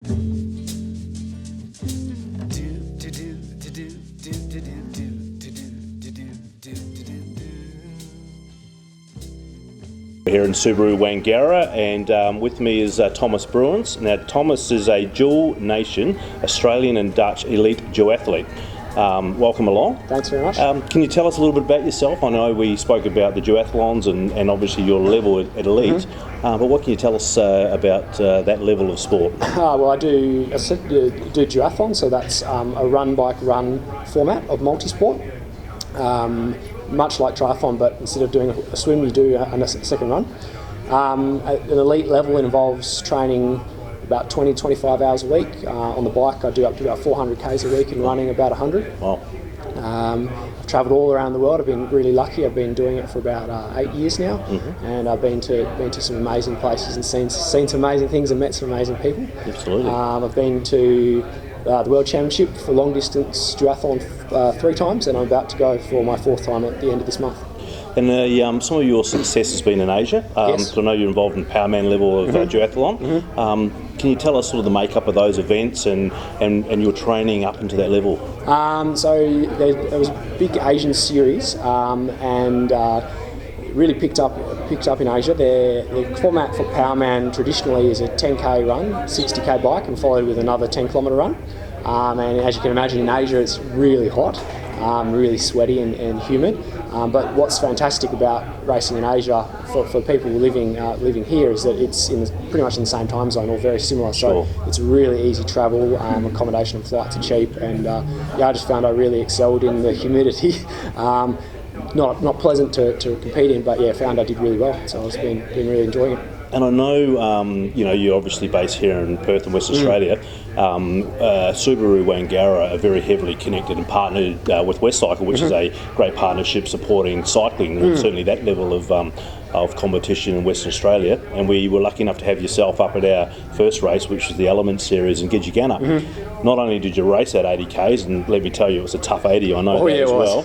Here in Subaru Wangara, and with me is Thomas Bruins. Now, Thomas is a dual nation Australian and Dutch elite duathlete. Welcome along. Thanks very much. Can you tell us a little bit about yourself? I know we spoke about the duathlons and obviously your level at elite, but what can you tell us about that level of sport? Well, I do duathlon, so that's a run, bike, run format of multisport. Much like triathlon, but instead of doing a swim, you do a second run. At an elite level, it involves training about 20-25 hours a week. On the bike, I do up to about 400 k's a week and running about 100. Wow. I've travelled all around the world. I've been really lucky. I've been doing it for about 8 years now, and I've been to some amazing places and seen some amazing things and met some amazing people. Absolutely. I've been to the World Championship for long distance duathlon 3 times, and I'm about to go for my 4th time at the end of this month. And some of your success has been in Asia. Yes. So I know you're involved in powerman level of duathlon. Can you tell us sort of the makeup of those events and your training up into that level? So there was a big Asian series, and really picked up in Asia. The format for powerman traditionally is a 10k run, 60k bike, and followed with another 10km run. And as you can imagine, in Asia it's really hot, really sweaty and humid. But what's fantastic about racing in Asia for people living here is that it's pretty much in the same time zone or very similar. So it's really easy travel, accommodation and flights are cheap, and I just found I really excelled in the humidity. Not pleasant to compete in, but found I did really well. So I've been really enjoying it. And I know, you're obviously based here in Perth in Western Australia. Subaru Wangara are very heavily connected and partnered with Westcycle, which is a great partnership supporting cycling, and certainly that level of competition in Western Australia. And we were lucky enough to have yourself up at our first race, which was the Element Series in Gidgigana. Not only did you race at 80 k's, and let me tell you, it was a tough 80, I know as well.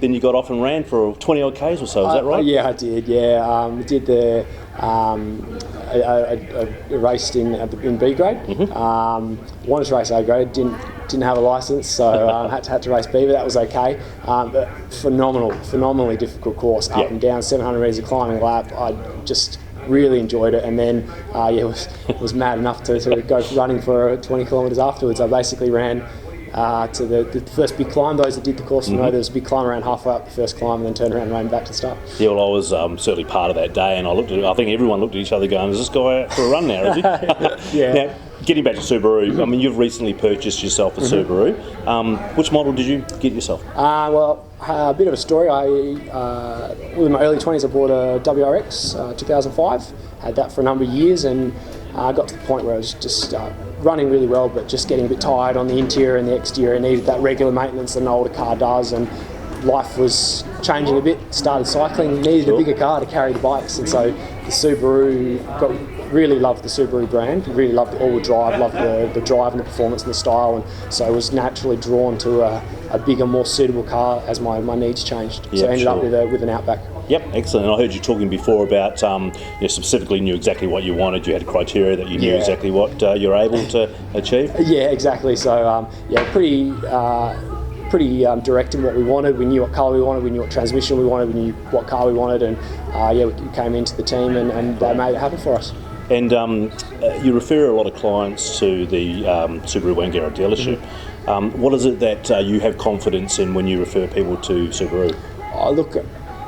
Then you got off and ran for 20 odd k's or so, is that right? Yeah, I did, did the... I raced in B grade. Wanted to race A grade, didn't have a licence, so had to race B, but that was okay. But phenomenally difficult course, up and down, 700 metres of climbing lap. I just really enjoyed it, and then was mad enough to go running for 20 kilometres afterwards. I basically ran to the first big climb. Those that did the course know there was a big climb around halfway up the first climb, and then turned around and ran back to the start. Yeah, well, I was certainly part of that day, and I think everyone looked at each other going, is this guy out for a run now, is he? Yeah. Now, getting back to Subaru, I mean, you've recently purchased yourself a Subaru. Which model did you get yourself? Well, a bit of a story. In my early 20s, I bought a WRX 2005. Had that for a number of years, and I got to the point where I was just running really well, but just getting a bit tired on the interior and the exterior. Needed that regular maintenance that an older car does, and life was changing a bit. Started cycling, needed a bigger car to carry the bikes, and so the Subaru really loved the Subaru brand, really loved the all-wheel drive, loved the drive and the performance and the style, and so I was naturally drawn to a bigger, more suitable car as my needs changed. So I ended up with an Outback. Yep, excellent. And I heard you talking before about you specifically knew exactly what you wanted. You had criteria that you knew exactly what you're able to achieve. Yeah, exactly. So pretty direct in what we wanted. We knew what colour we wanted, we knew what transmission we wanted, we knew what car we wanted, and we came into the team and they made it happen for us. And you refer a lot of clients to the Subaru Wangara dealership. What is it that you have confidence in when you refer people to Subaru? Look,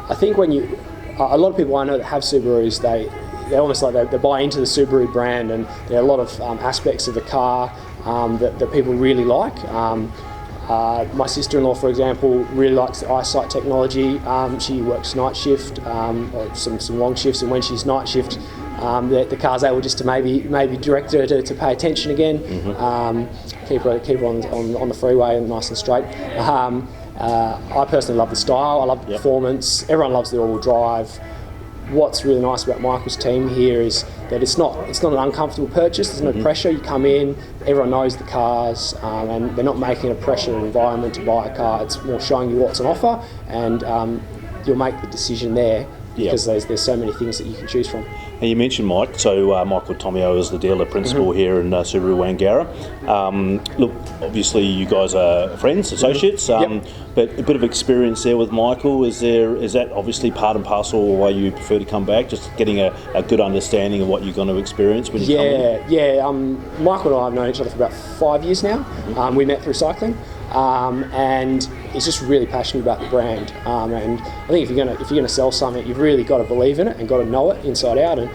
I think when a lot of people I know that have Subarus, they almost like they buy into the Subaru brand, and there are a lot of aspects of the car that people really like. My sister-in-law, for example, really likes the eyesight technology. She works night shift, some long shifts, and when she's night shift, the car's able just to maybe direct her to pay attention again, keep her on the freeway and nice and straight. I personally love the style. I love the performance. Everyone loves the all-wheel drive. What's really nice about Michael's team here is that it's not an uncomfortable purchase. There's no pressure. You come in, everyone knows the cars, and they're not making a pressure environment to buy a car. It's more showing you what's on offer, and you'll make the decision there because there's so many things that you can choose from. And you mentioned Mike, so Michael Tomio is the dealer principal here in Subaru Wangara. Look, obviously you guys are friends, associates, but a bit of experience there with Michael. Is that obviously part and parcel of why you prefer to come back, just getting a good understanding of what you're going to experience when you come in? Michael and I have known each other for about 5 years now. We met through cycling. And he's just really passionate about the brand. And I think if you're gonna sell something, you've really got to believe in it and got to know it inside out. And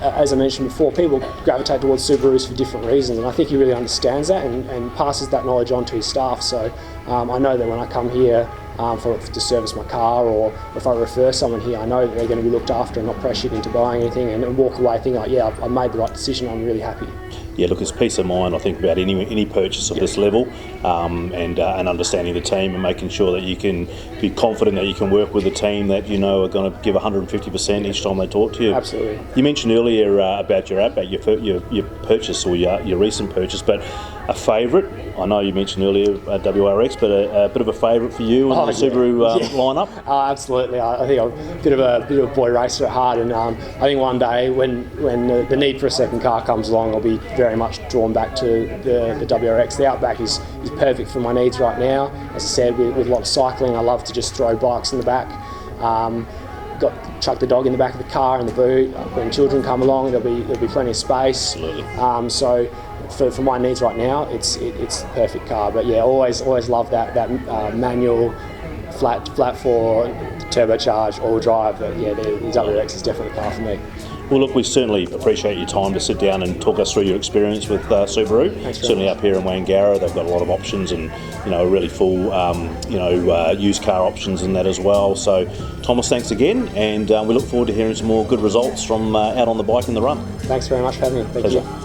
as I mentioned before, people gravitate towards Subarus for different reasons, and I think he really understands that and passes that knowledge on to his staff. So I know that when I come here to service my car, or if I refer someone here, I know that they're going to be looked after and not pressured into buying anything, and walk away thinking like, yeah, I made the right decision. I'm really happy. Yeah, look, it's peace of mind, I think, about any purchase of this level, and understanding the team and making sure that you can be confident that you can work with a team that you know are going to give 150% each time they talk to you. Absolutely. You mentioned earlier about your Outback, your purchase, or your recent purchase, but a favourite? I know you mentioned earlier WRX, but a bit of a favourite for you in the Subaru lineup? Absolutely. I think I'm a bit of a boy racer at heart, and I think one day when the need for a second car comes along, I'll be very much drawn back to the WRX. The Outback is perfect for my needs right now. As I said, with a lot of cycling, I love to just throw bikes in the back. Chuck the dog in the back of the car in the boot. When children come along, there'll be plenty of space. Absolutely. So for my needs right now, it's the perfect car. But yeah, always love that manual flat 4 turbocharged all drive. But yeah, the WRX is definitely a car for me. Well, look, we certainly appreciate your time to sit down and talk us through your experience with Subaru. Certainly up here in Wangara, they've got a lot of options, and a really full used car options in that as well. So, Thomas, thanks again, and we look forward to hearing some more good results from out on the bike in the run. Thanks very much for having me. Thank you.